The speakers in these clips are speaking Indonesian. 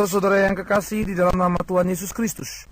saudara yang kekasih di dalam nama Tuhan Yesus Kristus.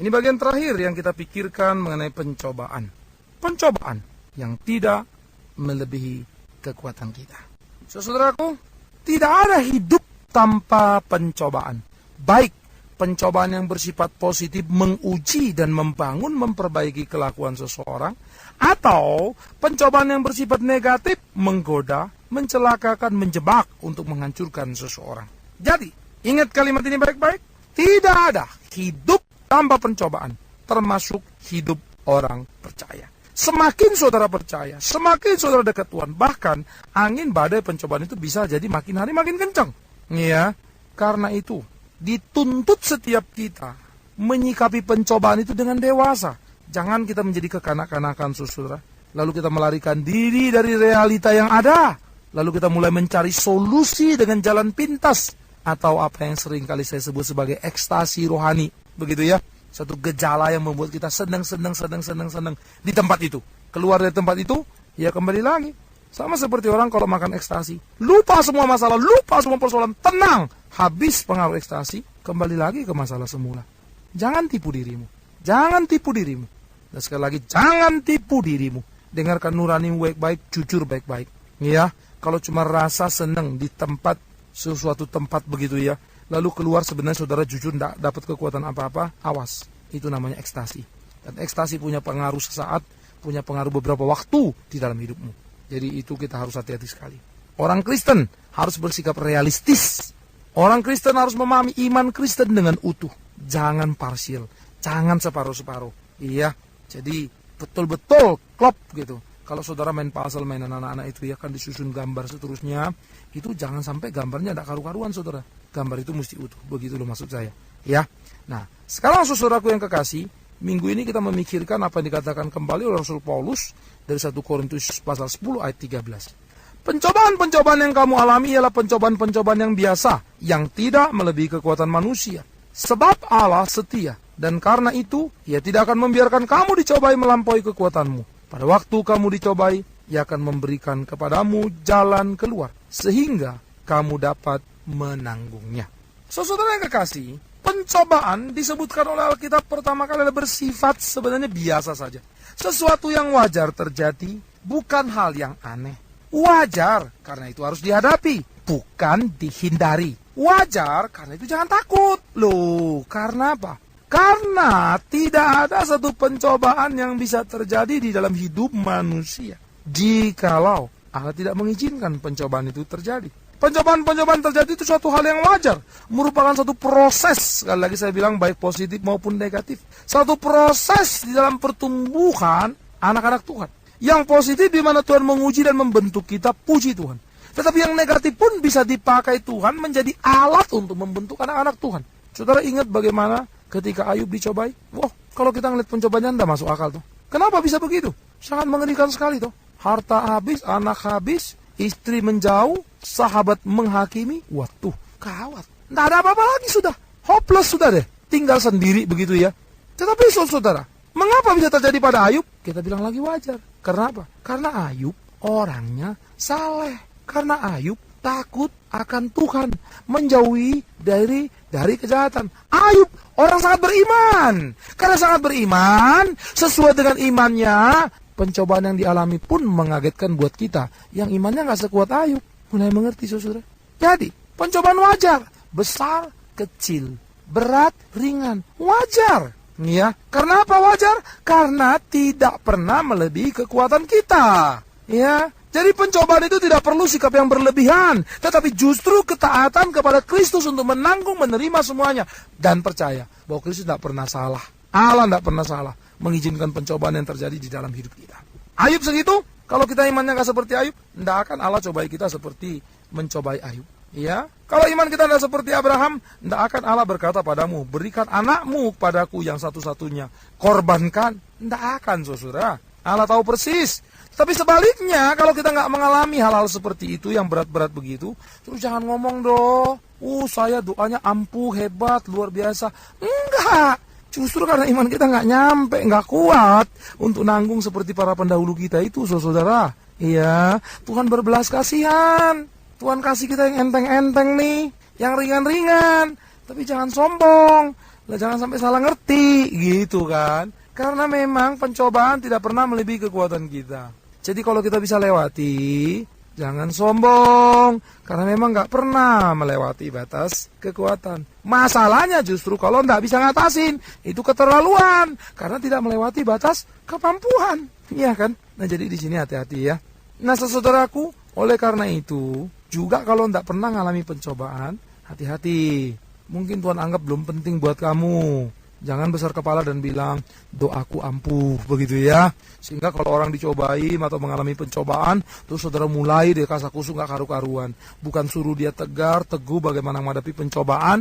Ini bagian terakhir yang kita pikirkan mengenai pencobaan. Pencobaan yang tidak melebihi kekuatan kita. Saudaraku, tidak ada hidup tanpa pencobaan. Baik pencobaan yang bersifat positif menguji dan membangun, memperbaiki kelakuan seseorang, atau pencobaan yang bersifat negatif menggoda, mencelakakan, menjebak untuk menghancurkan seseorang. Jadi, ingat kalimat ini baik-baik. Tidak ada hidup tanpa pencobaan, termasuk hidup orang percaya. Semakin saudara percaya, semakin saudara dekat Tuhan, bahkan angin badai pencobaan itu bisa jadi makin hari makin kencang. Ya, karena itu dituntut setiap kita menyikapi pencobaan itu dengan dewasa. Jangan kita menjadi kekanak-kanakan, saudara. Lalu kita melarikan diri dari realita yang ada. Lalu kita mulai mencari solusi dengan jalan pintas, atau apa yang sering kali saya sebut sebagai ekstasi rohani. Begitu ya. Satu gejala yang membuat kita senang di tempat itu. Keluar dari tempat itu, ya kembali lagi. Sama seperti orang kalau makan ekstasi. Lupa semua masalah, lupa semua persoalan, tenang. Habis pengaruh ekstasi, kembali lagi ke masalah semula. Jangan tipu dirimu. Jangan tipu dirimu. Dan sekali lagi, jangan tipu dirimu. Dengarkan nuranimu baik-baik, jujur baik-baik. Ya, kalau cuma rasa senang di tempat, sesuatu tempat begitu ya, lalu keluar sebenarnya saudara jujur tidak dapat kekuatan apa-apa, awas. Itu namanya ekstasi. Dan ekstasi punya pengaruh sesaat, punya pengaruh beberapa waktu di dalam hidupmu. Jadi itu kita harus hati-hati sekali. Orang Kristen harus bersikap realistis. Orang Kristen harus memahami iman Kristen dengan utuh. Jangan parsial, jangan separuh-separuh. Iya, jadi betul-betul klop gitu. Kalau saudara main puzzle, mainan anak-anak itu ya kan disusun gambar seterusnya, itu jangan sampai gambarnya tidak karu-karuan saudara. Gambar itu mesti utuh, begitu loh maksud saya. Ya, nah sekarang saudaraku yang kekasih, minggu ini kita memikirkan apa yang dikatakan kembali oleh Rasul Paulus dari 1 Korintus pasal 10 ayat 13. Pencobaan-pencobaan yang kamu alami ialah pencobaan-pencobaan yang biasa, yang tidak melebihi kekuatan manusia. Sebab Allah setia, dan karena itu Ia tidak akan membiarkan kamu dicobai melampaui kekuatanmu. Pada waktu kamu dicobai, Ia akan memberikan kepadamu jalan keluar, sehingga kamu dapat menanggungnya. Saudara yang kekasih, pencobaan disebutkan oleh Alkitab pertama kali bersifat sebenarnya biasa saja. Sesuatu yang wajar terjadi, bukan hal yang aneh. Wajar, karena itu harus dihadapi, bukan dihindari. Wajar, karena itu jangan takut. Loh, karena apa? Karena tidak ada satu pencobaan yang bisa terjadi di dalam hidup manusia jikalau Allah tidak mengizinkan pencobaan itu terjadi. Pencobaan-pencobaan terjadi itu suatu hal yang wajar, merupakan satu proses, sekali lagi saya bilang baik positif maupun negatif. Satu proses di dalam pertumbuhan anak-anak Tuhan. Yang positif di mana Tuhan menguji dan membentuk kita, puji Tuhan. Tetapi yang negatif pun bisa dipakai Tuhan menjadi alat untuk membentuk anak-anak Tuhan. Saudara ingat bagaimana ketika Ayub dicobai? Wah, kalau kita ngeliat pencobanya tidak masuk akal tuh. Kenapa bisa begitu? Sangat mengerikan sekali tuh. Harta habis, anak habis, istri menjauh, sahabat menghakimi. Waduh, kawat. Tidak ada apa-apa lagi sudah. Hopeless sudah deh. Tinggal sendiri begitu ya. Tetapi saudara, mengapa bisa terjadi pada Ayub? Kita bilang lagi wajar. Karena apa? Karena Ayub orangnya saleh. Karena Ayub takut akan Tuhan, menjauhi dari kejahatan. Ayub orang sangat beriman. Karena sangat beriman, sesuai dengan imannya, pencobaan yang dialami pun mengagetkan buat kita yang imannya nggak sekuat Ayub. Mulai mengerti saudara. Jadi pencobaan wajar, besar, kecil, berat, ringan, wajar. Ya, karena apa wajar? Karena tidak pernah melebihi kekuatan kita. Ya, jadi pencobaan itu tidak perlu sikap yang berlebihan, tetapi justru ketaatan kepada Kristus untuk menanggung, menerima semuanya. Dan percaya bahwa Kristus tidak pernah salah. Allah tidak pernah salah mengizinkan pencobaan yang terjadi di dalam hidup kita. Ayub segitu, kalau kita imannya nggak seperti Ayub, tidak akan Allah cobai kita seperti mencobai Ayub. Ya, kalau iman kita tidak seperti Abraham, tidak akan Allah berkata padamu, berikan anakmu padaku yang satu-satunya, korbankan. Tidak akan, saudara. Allah tahu persis. Tapi sebaliknya, kalau kita nggak mengalami hal-hal seperti itu yang berat-berat begitu, terus jangan ngomong dong, saya doanya ampuh, hebat, luar biasa. Enggak. Justru karena iman kita nggak nyampe, nggak kuat untuk nanggung seperti para pendahulu kita itu, saudara. Iya, Tuhan berbelas kasihan. Tuhan kasih kita yang enteng-enteng nih, yang ringan-ringan. Tapi jangan sombong, lah jangan sampai salah ngerti, gitu kan. Karena memang pencobaan tidak pernah melebihi kekuatan kita. Jadi kalau kita bisa lewati, jangan sombong, karena memang nggak pernah melewati batas kekuatan. Masalahnya justru kalau nggak bisa ngatasin, itu keterlaluan, karena tidak melewati batas kemampuan. Iya kan? Nah jadi di sini hati-hati ya. Nah saudaraku, oleh karena itu, juga kalau nggak pernah ngalami pencobaan, hati-hati. Mungkin Tuhan anggap belum penting buat kamu. Jangan besar kepala dan bilang, doaku ampuh, begitu ya. Sehingga kalau orang dicobai atau mengalami pencobaan, terus saudara mulai dia kasakusuk gak karu-karuan. Bukan suruh dia tegar, teguh bagaimana menghadapi pencobaan,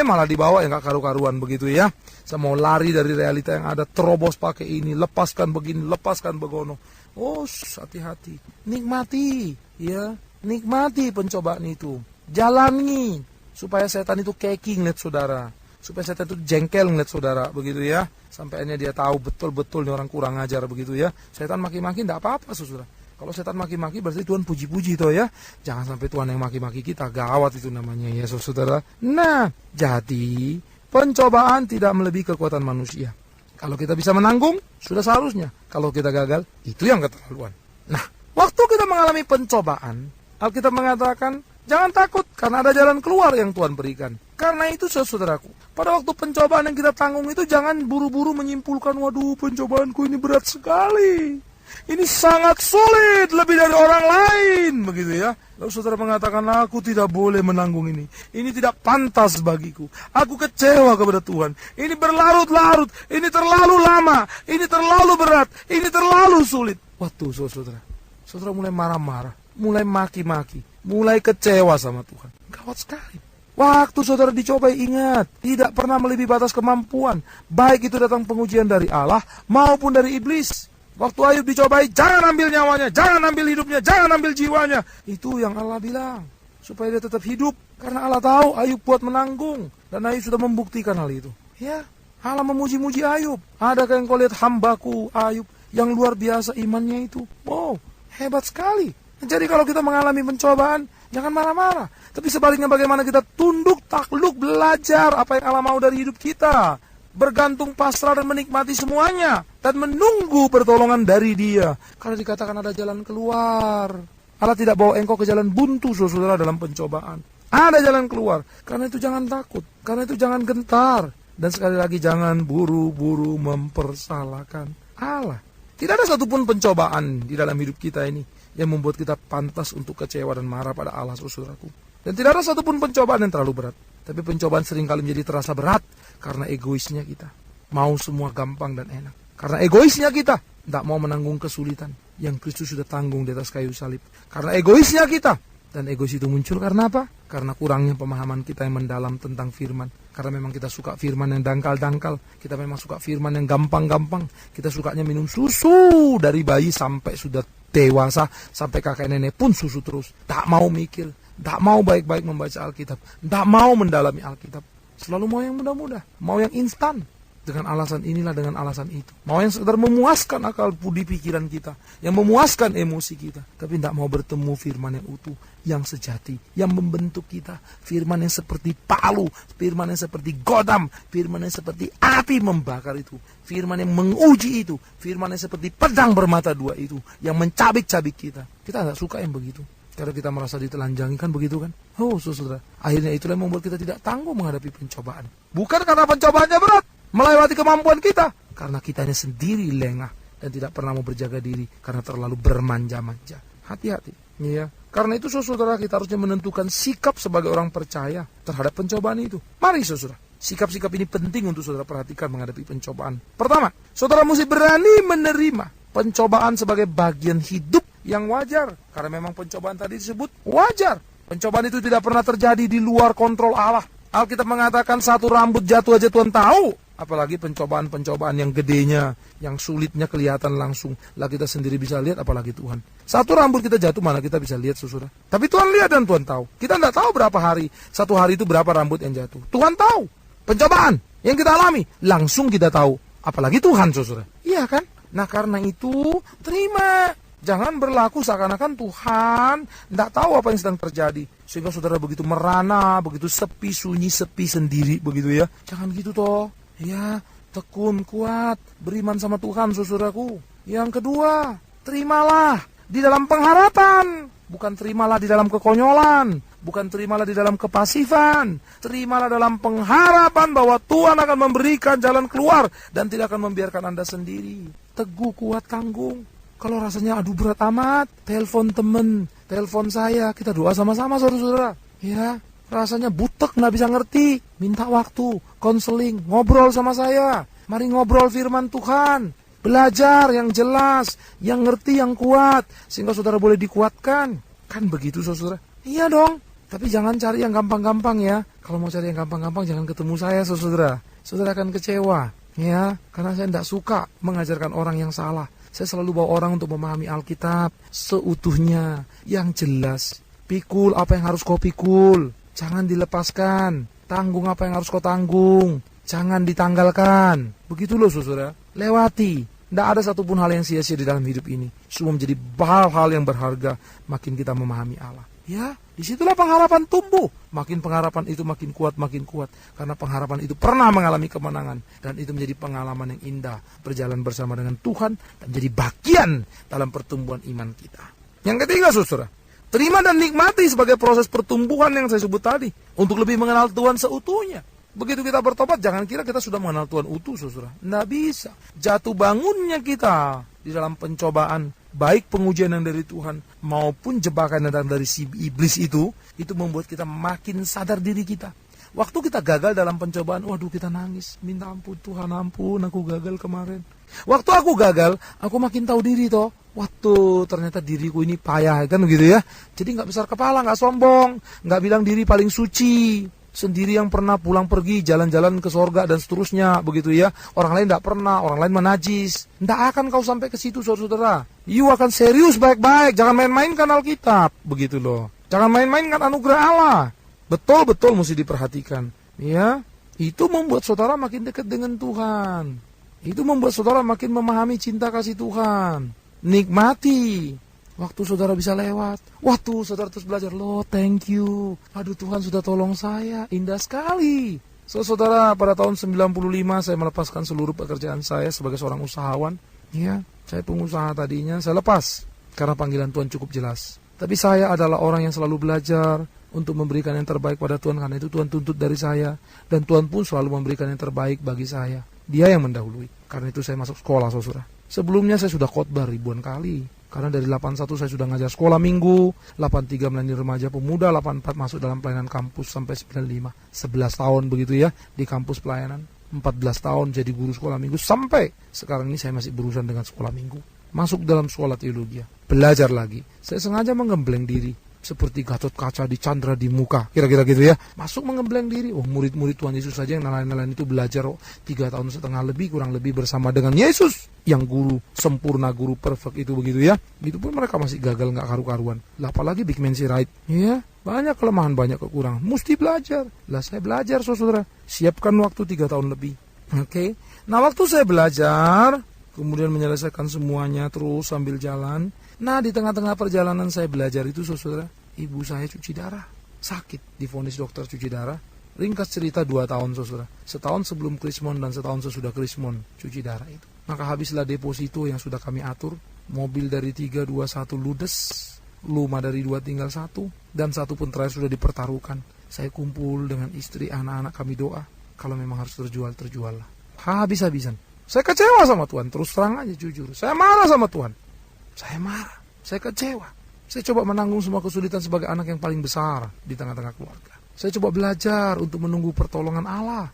malah dibawa yang gak karu-karuan, begitu ya. Saya mau lari dari realita yang ada, terobos pakai ini, lepaskan begini, lepaskan begono. Oh, hati-hati. Nikmati, ya. Nikmati pencobaan itu. Jalani, supaya setan itu keki ngeliat saudara. Supaya setan itu jengkel ngeliat saudara, begitu ya. Sampai akhirnya dia tahu betul-betul ini orang kurang ajar, begitu ya. Setan maki-maki tidak apa-apa, saudara. Kalau setan maki-maki berarti Tuhan puji-puji toh ya. Jangan sampai Tuhan yang maki-maki kita, gawat itu namanya ya saudara. Nah, jadi pencobaan tidak melebihi kekuatan manusia. Kalau kita bisa menanggung, sudah seharusnya. Kalau kita gagal, itu yang keterlaluan. Nah, waktu kita mengalami pencobaan, Alkitab mengatakan, jangan takut, karena ada jalan keluar yang Tuhan berikan. Karena itu saudaraku, pada waktu pencobaan yang kita tanggung itu jangan buru-buru menyimpulkan, waduh pencobaanku ini berat sekali. Ini sangat sulit, lebih dari orang lain, begitu ya. Lalu saudara mengatakan, aku tidak boleh menanggung ini. Ini tidak pantas bagiku. Aku kecewa kepada Tuhan. Ini berlarut-larut, ini terlalu lama, ini terlalu berat, ini terlalu sulit. Waduh saudara, saudara mulai marah-marah, mulai maki-maki, mulai kecewa sama Tuhan. Gawat sekali. Waktu saudara dicobai, ingat, tidak pernah melebihi batas kemampuan. Baik itu datang pengujian dari Allah maupun dari iblis. Waktu Ayub dicobai, jangan ambil nyawanya, jangan ambil hidupnya, jangan ambil jiwanya. Itu yang Allah bilang, supaya dia tetap hidup. Karena Allah tahu Ayub kuat menanggung. Dan Ayub sudah membuktikan hal itu. Ya, Allah memuji-muji Ayub. Adakah yang kau lihat hambaku Ayub yang luar biasa imannya itu? Wow, hebat sekali. Jadi kalau kita mengalami pencobaan, jangan marah-marah. Tapi sebaliknya bagaimana kita tunduk, takluk, belajar apa yang Allah mau dari hidup kita. Bergantung pasrah dan menikmati semuanya. Dan menunggu pertolongan dari Dia. Karena dikatakan ada jalan keluar. Allah tidak bawa engkau ke jalan buntu, saudara, dalam pencobaan. Ada jalan keluar. Karena itu jangan takut. Karena itu jangan gentar. Dan sekali lagi jangan buru-buru mempersalahkan Allah. Tidak ada satupun pencobaan di dalam hidup kita ini yang membuat kita pantas untuk kecewa dan marah pada Allah, saudaraku. Dan tidak ada satupun pencobaan yang terlalu berat. Tapi pencobaan seringkali menjadi terasa berat karena egoisnya kita. Mau semua gampang dan enak. Karena egoisnya kita tidak mau menanggung kesulitan yang Kristus sudah tanggung di atas kayu salib. Karena egoisnya kita. Dan egois itu muncul karena apa? Karena kurangnya pemahaman kita yang mendalam tentang firman. Karena memang kita suka firman yang dangkal-dangkal. Kita memang suka firman yang gampang-gampang. Kita sukanya minum susu dari bayi sampai sudah dewasa, sampai kakek nenek pun susu terus. Tak mau mikir, tak mau baik-baik membaca Alkitab, tak mau mendalami Alkitab. Selalu mau yang mudah-mudah, mau yang instan. Dengan alasan inilah, dengan alasan itu. Mau yang sekedar memuaskan akal budi pikiran kita, yang memuaskan emosi kita. Tapi tidak mau bertemu firman yang utuh, yang sejati, yang membentuk kita. Firman yang seperti palu, firman yang seperti godam, firman yang seperti api membakar itu. Firman yang menguji itu, firman yang seperti pedang bermata dua itu, yang mencabik-cabik kita. Kita tidak suka yang begitu. Karena kita merasa ditelanjangi, kan begitu kan? Oh saudara, akhirnya itulah yang membuat kita tidak tangguh menghadapi pencobaan. Bukan karena pencobaannya berat, melewati kemampuan kita, karena kitanya sendiri lengah dan tidak pernah mau berjaga diri karena terlalu bermanja-manja. Hati-hati, ya. Karena itu saudara, kita harusnya menentukan sikap sebagai orang percaya terhadap pencobaan itu. Mari saudara, sikap-sikap ini penting untuk saudara perhatikan menghadapi pencobaan. Pertama, saudara mesti berani menerima pencobaan sebagai bagian hidup yang wajar. Karena memang pencobaan tadi disebut wajar. Pencobaan itu tidak pernah terjadi di luar kontrol Allah. Alkitab mengatakan satu rambut jatuh aja Tuhan tahu. Apalagi pencobaan-pencobaan yang gedenya, yang sulitnya kelihatan langsung. Lah kita sendiri bisa lihat, apalagi Tuhan. Satu rambut kita jatuh, mana kita bisa lihat, saudara. Tapi Tuhan lihat dan Tuhan tahu. Kita tidak tahu berapa hari, satu hari itu berapa rambut yang jatuh. Tuhan tahu. Pencobaan yang kita alami, langsung kita tahu. Apalagi Tuhan, saudara. Iya kan? Nah karena itu, terima. Jangan berlaku seakan-akan Tuhan tidak tahu apa yang sedang terjadi. Sehingga saudara begitu merana, begitu sepi, sunyi, sepi sendiri begitu ya. Jangan gitu toh. Ya, tekun, kuat, beriman sama Tuhan saudaraku. Yang kedua, terimalah di dalam pengharapan. Bukan terimalah di dalam kekonyolan. Bukan terimalah di dalam kepasifan. Terimalah dalam pengharapan bahwa Tuhan akan memberikan jalan keluar dan tidak akan membiarkan Anda sendiri. Teguh, kuat, tanggung. Kalau rasanya aduh berat amat, telepon temen, telepon saya, kita doa sama-sama saudara-saudara. Ya, rasanya butek nggak bisa ngerti, minta waktu, konseling, ngobrol sama saya. Mari ngobrol firman Tuhan. Belajar yang jelas, yang ngerti, yang kuat, sehingga saudara boleh dikuatkan. Kan begitu saudara? Iya dong, tapi jangan cari yang gampang-gampang ya. Kalau mau cari yang gampang-gampang jangan ketemu saya saudara. Saudara akan kecewa, ya, karena saya tidak suka mengajarkan orang yang salah. Saya selalu bawa orang untuk memahami Alkitab seutuhnya, yang jelas. Pikul apa yang harus kau pikul, jangan dilepaskan. Tanggung apa yang harus kau tanggung, jangan ditanggalkan. Begitu loh saudara, lewati. Tidak ada satupun hal yang sia-sia di dalam hidup ini. Semua menjadi hal-hal yang berharga makin kita memahami Allah. Ya, disitulah pengharapan tumbuh. Makin pengharapan itu makin kuat, makin kuat. Karena pengharapan itu pernah mengalami kemenangan. Dan itu menjadi pengalaman yang indah. Berjalan bersama dengan Tuhan dan menjadi bagian dalam pertumbuhan iman kita. Yang ketiga saudara, terima dan nikmati sebagai proses pertumbuhan yang saya sebut tadi. Untuk lebih mengenal Tuhan seutuhnya. Begitu kita bertobat, jangan kira kita sudah mengenal Tuhan utuh, saudara. Nggak bisa. Jatuh bangunnya kita di dalam pencobaan, baik pengujian yang dari Tuhan maupun jebakan yang datang dari si iblis itu membuat kita makin sadar diri kita. Waktu kita gagal dalam pencobaan, waduh kita nangis, minta ampun Tuhan, ampun aku gagal kemarin. Waktu aku gagal, aku makin tahu diri toh. Waktu ternyata diriku ini payah, kan gitu ya. Jadi nggak besar kepala, nggak sombong, nggak bilang diri paling suci. Sendiri yang pernah pulang pergi, jalan-jalan ke sorga dan seterusnya, begitu ya. Orang lain tidak pernah, orang lain menajis. Tidak akan kau sampai ke situ, saudara-saudara. You akan serius baik-baik, jangan main-mainkan Alkitab, begitu loh. Jangan main-mainkan anugerah Allah. Betul-betul mesti diperhatikan. Ya, itu membuat saudara makin dekat dengan Tuhan. Itu membuat saudara makin memahami cinta kasih Tuhan. Nikmati. Waktu saudara bisa lewat, waktu saudara terus belajar, loh thank you, aduh Tuhan sudah tolong saya, indah sekali. Saudara, pada tahun 95 saya melepaskan seluruh pekerjaan saya sebagai seorang usahawan. Ya, saya pengusaha tadinya, saya lepas, karena panggilan Tuhan cukup jelas. Tapi saya adalah orang yang selalu belajar untuk memberikan yang terbaik pada Tuhan, karena itu Tuhan tuntut dari saya. Dan Tuhan pun selalu memberikan yang terbaik bagi saya. Dia yang mendahului, karena itu saya masuk sekolah saudara. Sebelumnya saya sudah khotbah ribuan kali. Karena dari 81 saya sudah ngajar sekolah minggu, 83 melayani remaja pemuda, 84 masuk dalam pelayanan kampus sampai 95. 11 tahun begitu ya di kampus pelayanan. 14 tahun jadi guru sekolah minggu sampai sekarang ini saya masih berurusan dengan sekolah minggu. Masuk dalam sekolah teologi, belajar lagi. Saya sengaja menggembleng diri. Seperti Gatot Kaca dicandra di muka, kira-kira gitu ya. Masuk mengembleng diri. Oh, murid-murid Tuhan Yesus saja yang nelayan-nelayan itu belajar 3 tahun setengah lebih, kurang lebih bersama dengan Yesus. Yang guru sempurna, guru perfect itu begitu ya. Itu pun mereka masih gagal, nggak karu-karuan. Lah apalagi Big Man Right, ya. Banyak kelemahan, banyak kekurangan. Mesti belajar. Lah saya belajar saudara. Siapkan waktu 3 tahun lebih. Oke. Nah waktu saya belajar, kemudian menyelesaikan semuanya terus sambil jalan. Nah di tengah-tengah perjalanan saya belajar itu saudara, ibu saya cuci darah, sakit, divonis dokter cuci darah. Ringkas cerita 2 tahun saudara, setahun sebelum krismon dan setahun sesudah krismon cuci darah itu. Maka habislah deposito yang sudah kami atur, mobil dari 3, 2, 1 ludes, rumah dari 2 tinggal 1, dan 1 pun terakhir sudah dipertaruhkan. Saya kumpul dengan istri, anak-anak kami doa, kalau memang harus terjual, terjuallah. Habis-habisan. Saya kecewa sama Tuhan, terus terang aja jujur. Saya marah sama Tuhan. Saya marah, saya kecewa. Saya coba menanggung semua kesulitan sebagai anak yang paling besar di tengah-tengah keluarga. Saya coba belajar untuk menunggu pertolongan Allah.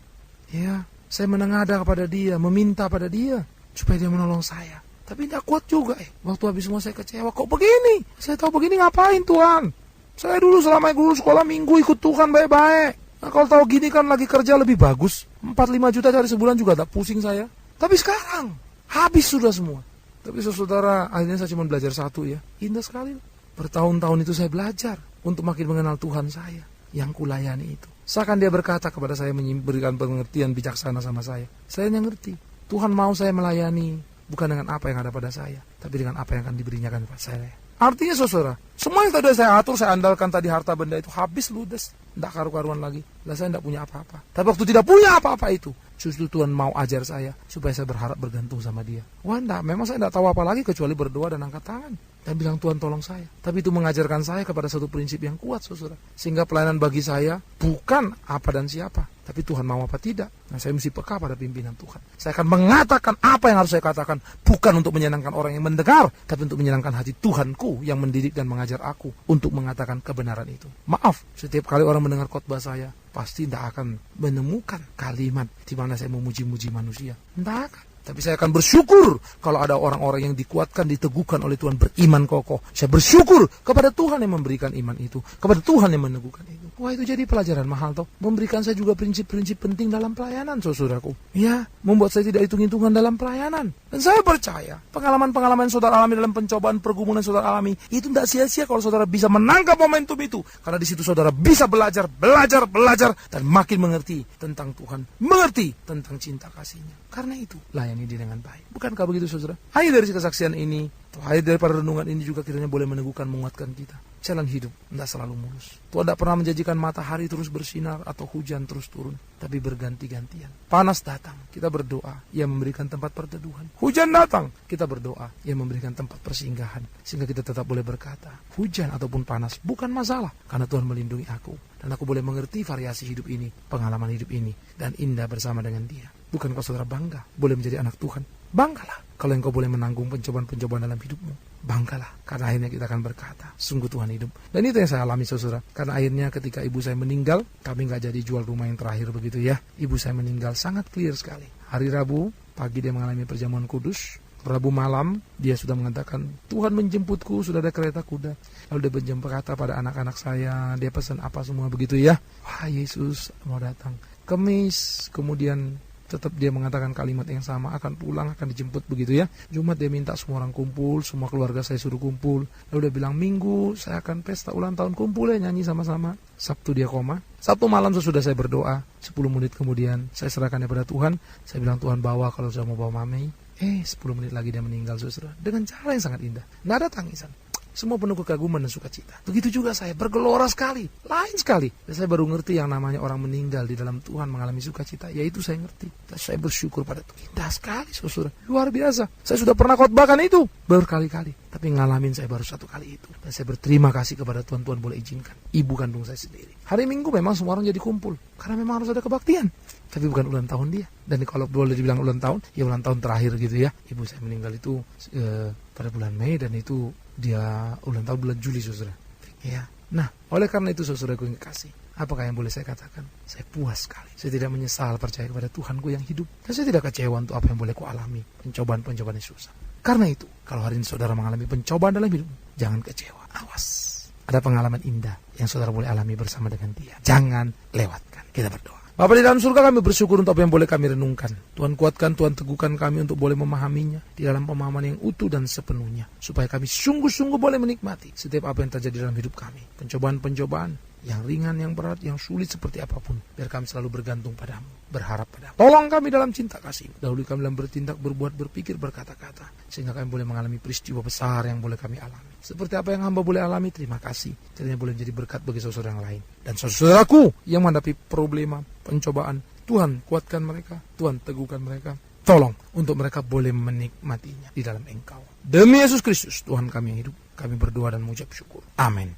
Ya, saya menengadah kepada Dia, meminta pada Dia supaya Dia menolong saya. Tapi tidak kuat juga. Waktu habis semua saya kecewa, kok begini? Saya tahu begini ngapain Tuhan? Saya dulu selama guru sekolah minggu ikut Tuhan baik-baik. Nah, kalau tahu gini kan lagi kerja lebih bagus. 4-5 juta cari sebulan juga tak pusing saya. Tapi sekarang habis sudah semua. Tapi saudara, akhirnya saya cuma belajar 1 ya. Indah sekali. Bertahun-tahun itu saya belajar untuk makin mengenal Tuhan saya yang kulayani itu. Seakan Dia berkata kepada saya, memberikan pengertian bijaksana sama saya. Saya yang ngerti. Tuhan mau saya melayani bukan dengan apa yang ada pada saya, tapi dengan apa yang akan diberinya kepada saya. Artinya saudara, semua yang tadi saya atur, saya andalkan tadi harta benda itu habis ludes, tidak karu-karuan lagi. Lah saya tidak punya apa-apa. Tapi waktu tidak punya apa-apa itu, justru Tuhan mau ajar saya supaya saya berharap bergantung sama Dia. Wah enggak, memang saya tidak tahu apa lagi kecuali berdoa dan angkat tangan dan bilang Tuhan tolong saya. Tapi itu mengajarkan saya kepada satu prinsip yang kuat saudara. Sehingga pelayanan bagi saya bukan apa dan siapa, tapi Tuhan mau apa tidak. Nah saya mesti peka pada pimpinan Tuhan. Saya akan mengatakan apa yang harus saya katakan, bukan untuk menyenangkan orang yang mendengar, tapi untuk menyenangkan hati Tuhanku yang mendidik dan mengajar aku untuk mengatakan kebenaran itu. Maaf, setiap kali orang mendengar khotbah saya, pasti tidak akan menemukan kalimat di mana saya memuji-muji manusia. Tidak akan. Tapi saya akan bersyukur kalau ada orang-orang yang dikuatkan, diteguhkan oleh Tuhan, beriman kokoh. Saya bersyukur kepada Tuhan yang memberikan iman itu, kepada Tuhan yang meneguhkan itu. Wah, itu jadi pelajaran mahal toh. Memberikan saya juga prinsip-prinsip penting dalam pelayanan, saudaraku. Ya, membuat saya tidak hitung-hitungan dalam pelayanan. Dan saya percaya, pengalaman-pengalaman saudara alami dalam pencobaan, pergumulan saudara alami, itu tidak sia-sia kalau saudara bisa menangkap momentum itu. Karena di situ saudara bisa belajar, dan makin mengerti tentang Tuhan, mengerti tentang cinta kasih-Nya. Karena itu, layani dia dengan baik. Bukankah begitu saudara? Akhir dari kesaksian ini, akhir daripada renungan ini juga kiranya boleh meneguhkan, menguatkan kita. Jalan hidup tidak selalu mulus. Tuhan tidak pernah menjanjikan matahari terus bersinar atau hujan terus turun, tapi berganti-gantian. Panas datang, kita berdoa, Ia memberikan tempat perteduhan. Hujan datang, kita berdoa, Ia memberikan tempat persinggahan. Sehingga kita tetap boleh berkata, hujan ataupun panas bukan masalah, karena Tuhan melindungi aku. Dan aku boleh mengerti variasi hidup ini, pengalaman hidup ini, dan indah bersama dengan Dia. Bukankah saudara bangga boleh menjadi anak Tuhan? Banggalah kalau engkau boleh menanggung pencobaan-pencobaan dalam hidupmu. Banggalah, karena akhirnya kita akan berkata, sungguh Tuhan hidup. Dan itu yang saya alami saudara. Karena akhirnya ketika ibu saya meninggal, kami gak jadi jual rumah yang terakhir begitu ya. Ibu saya meninggal sangat clear sekali. Hari Rabu, pagi dia mengalami perjamuan kudus. Rabu malam, dia sudah mengatakan, Tuhan menjemputku, sudah ada kereta kuda. Lalu dia berkata pada anak-anak saya, dia pesan apa semua begitu ya. Wah, Yesus mau datang. Kamis, kemudian tetap dia mengatakan kalimat yang sama, akan pulang, akan dijemput begitu ya. Jumat dia minta semua orang kumpul, semua keluarga saya suruh kumpul. Lalu dia bilang, Minggu saya akan pesta ulang tahun, kumpul ya, nyanyi sama-sama. Sabtu dia koma. Sabtu malam sesudah saya berdoa, 10 menit kemudian saya serahkannya pada Tuhan. Saya bilang, Tuhan bawa kalau saya mau bawa mami. 10 menit lagi dia meninggal saudara. Dengan cara yang sangat indah. Nggak ada tangisan. Semua penuh kekaguman dan sukacita. Begitu juga saya, bergelora sekali, lain sekali. Dan saya baru ngerti yang namanya orang meninggal di dalam Tuhan mengalami sukacita. Yaitu saya ngerti. Dan saya bersyukur pada Tuhan. Indah sekali saudara, luar biasa. Saya sudah pernah khotbahkan itu berkali-kali. Tapi ngalamin saya baru satu kali itu. Dan saya berterima kasih kepada Tuhan, Tuhan boleh izinkan. Ibu kandung saya sendiri. Hari Minggu memang semua orang jadi kumpul. Karena memang harus ada kebaktian. Tapi bukan ulang tahun dia. Dan kalau boleh dibilang ulang tahun, ya ulang tahun terakhir gitu ya. Ibu saya meninggal itu pada bulan Mei, dan itu dia ulang tahun bulan Juli saudara. Ya. Nah, oleh karena itu saudaraku yang kekasih, apakah yang boleh saya katakan? Saya puas sekali. Saya tidak menyesal percaya kepada Tuhanku yang hidup. Dan saya tidak kecewa untuk apa yang boleh kualami. Pencobaan-pencobaan yang susah. Karena itu, kalau hari ini saudara mengalami pencobaan dalam hidup, jangan kecewa. Awas. Ada pengalaman indah yang saudara boleh alami bersama dengan Dia. Jangan lewatkan. Kita berdoa. Bapa di dalam surga, kami bersyukur untuk apa yang boleh kami renungkan. Tuhan kuatkan, Tuhan teguhkan kami untuk boleh memahaminya di dalam pemahaman yang utuh dan sepenuhnya. Supaya kami sungguh-sungguh boleh menikmati setiap apa yang terjadi dalam hidup kami. Pencobaan-pencobaan yang ringan, yang berat, yang sulit seperti apapun. Biar kami selalu bergantung padamu, berharap padamu. Tolong kami dalam cinta kasih. Dahulu kami dalam bertindak, berbuat, berpikir, berkata-kata. Sehingga kami boleh mengalami peristiwa besar yang boleh kami alami. Seperti apa yang hamba boleh alami, terima kasih. Kiranya boleh menjadi berkat bagi saudara yang lain. Dan saudaraku yang menghadapi problema, pencobaan, Tuhan kuatkan mereka, Tuhan teguhkan mereka. Tolong untuk mereka boleh menikmatinya di dalam Engkau. Demi Yesus Kristus, Tuhan kami yang hidup, kami berdoa dan mengucap syukur. Amin.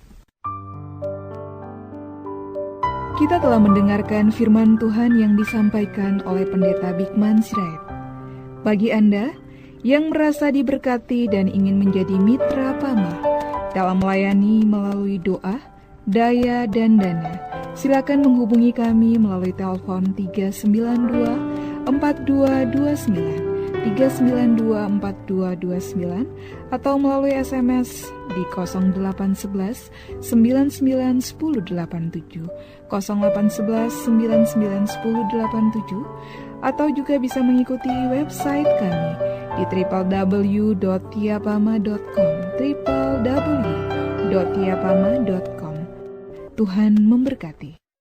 Kita telah mendengarkan firman Tuhan yang disampaikan oleh Pendeta Bigman Sirait. Bagi Anda yang merasa diberkati dan ingin menjadi mitra PAMA dalam melayani melalui doa, daya, dan dana, silakan menghubungi kami melalui telepon 392-4229, 392-4229, atau melalui SMS di 0811 991087, 0811 991087, atau juga bisa mengikuti website kami di www.tiapama.com, www.tiapama.com. Tuhan memberkati.